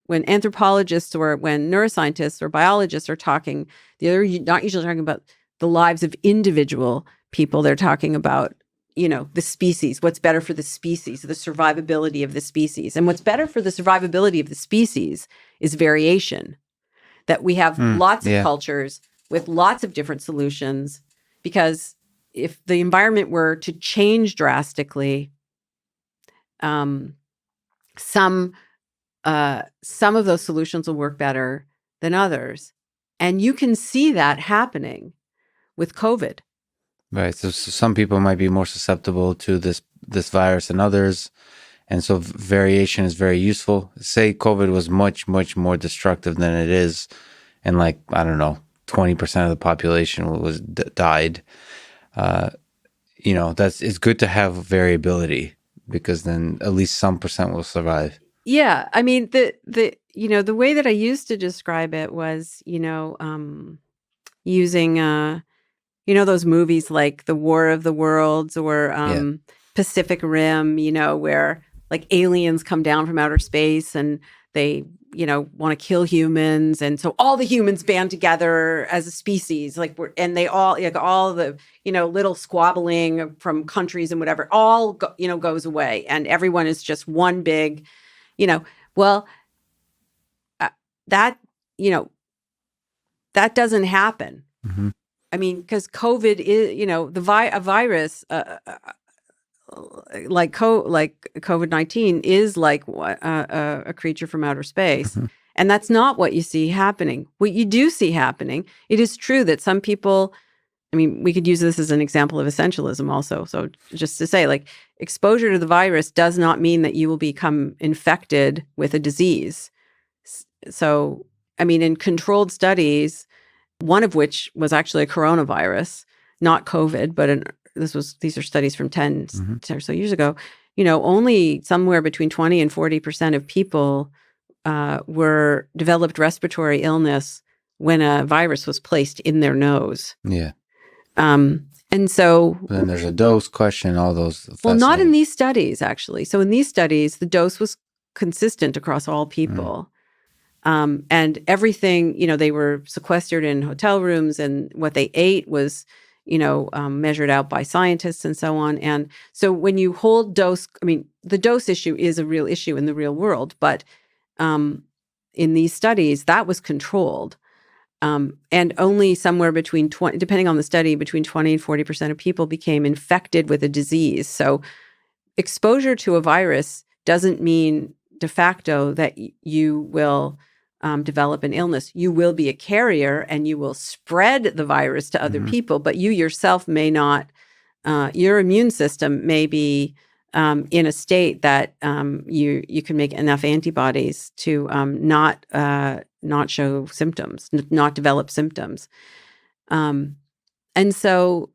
when anthropologists or when neuroscientists or biologists are talking, they're not usually talking about the lives of individual people. They're talking about, the species, what's better for the species, the survivability of the species. And what's better for the survivability of the species is variation, that we have lots of cultures with lots of different solutions, because if the environment were to change drastically, some of those solutions will work better than others. And you can see that happening with COVID. Right. So some people might be more susceptible to this virus than others. And so variation is very useful. Say COVID was much, much more destructive than it is. And I don't know, 20% of the population died. It's good to have variability, because then at least some percent will survive. Yeah. I mean, the way that I used to describe it was, using, those movies like The War of the Worlds or Pacific Rim, where like aliens come down from outer space and they, want to kill humans. And so all the humans band together as a species, and they all, all the, little squabbling from countries and whatever, all, goes away. And everyone is just one big, well, that, that doesn't happen. Mm-hmm. I mean, because COVID is, a virus like COVID-19 is like a creature from outer space. Mm-hmm. And that's not what you see happening. What you do see happening, it is true that some people, I mean, we could use this as an example of essentialism also. So just to say, exposure to the virus does not mean that you will become infected with a disease. So, I mean, in controlled studies, one of which was actually a coronavirus, not COVID, but these are studies from 10 or so years ago. Only somewhere between 20 and 40% of people developed respiratory illness when a virus was placed in their nose. Yeah. And so then there's a dose question, all those. Well, not in these studies, actually. So in these studies, the dose was consistent across all people. And everything, they were sequestered in hotel rooms, and what they ate was, measured out by scientists and so on. And so when you hold dose, I mean, the dose issue is a real issue in the real world, but in these studies, that was controlled. And only somewhere between 20, depending on the study, between 20 and 40% of people became infected with a disease. So exposure to a virus doesn't mean de facto that you will develop an illness. You will be a carrier and you will spread the virus to other people, but you yourself may not, your immune system may be in a state that you can make enough antibodies to not show symptoms, not develop symptoms. And so,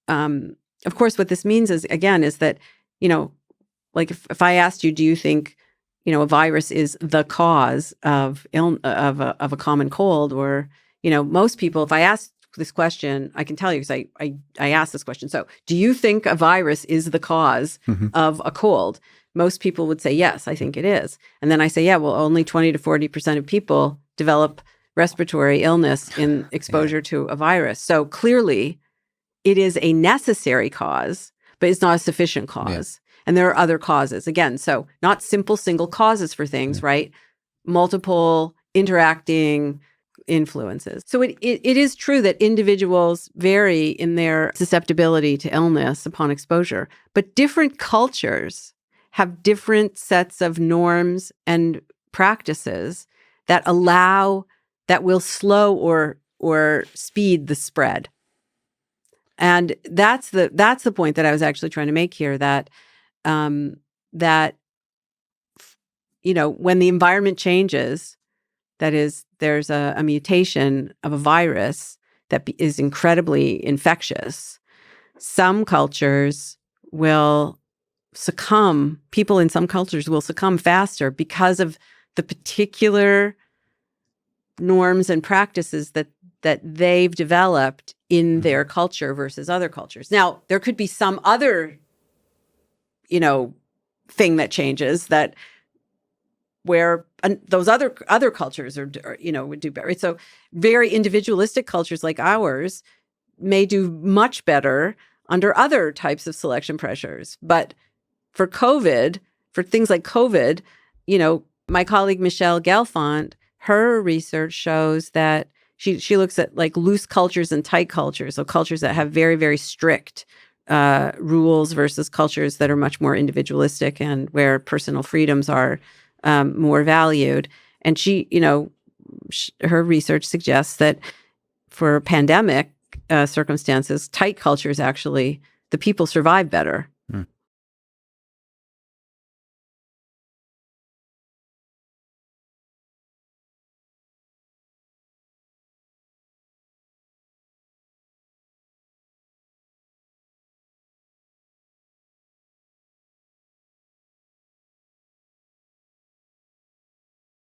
of course, what this means is that, if I asked you, do you think, a virus is the cause of a common cold, or, most people, if I ask this question, I can tell you, because I asked this question. So, do you think a virus is the cause of a cold? Most people would say, yes, I think it is. And then I say, yeah, well, only 20 to 40% of people develop respiratory illness in exposure to a virus. So clearly, it is a necessary cause, but it's not a sufficient cause. Yeah. And there are other causes. Again, so not simple single causes for things, right? Multiple interacting influences. So it is true that individuals vary in their susceptibility to illness upon exposure, but different cultures have different sets of norms and practices that will slow or speed the spread. And that's the point that I was actually trying to make here, that when the environment changes, that is, there's a mutation of a virus that is incredibly infectious, some cultures will succumb. People in some cultures will succumb faster because of the particular norms and practices that they've developed in their culture versus other cultures. Now, there could be some other, thing that changes that where those other cultures would do better. So very individualistic cultures like ours may do much better under other types of selection pressures. But for things like COVID, my colleague Michelle Gelfand, her research shows that she looks at like loose cultures and tight cultures, so cultures that have very, very strict rules versus cultures that are much more individualistic and where personal freedoms are more valued. And her research suggests that for pandemic circumstances, tight cultures actually, the people survive better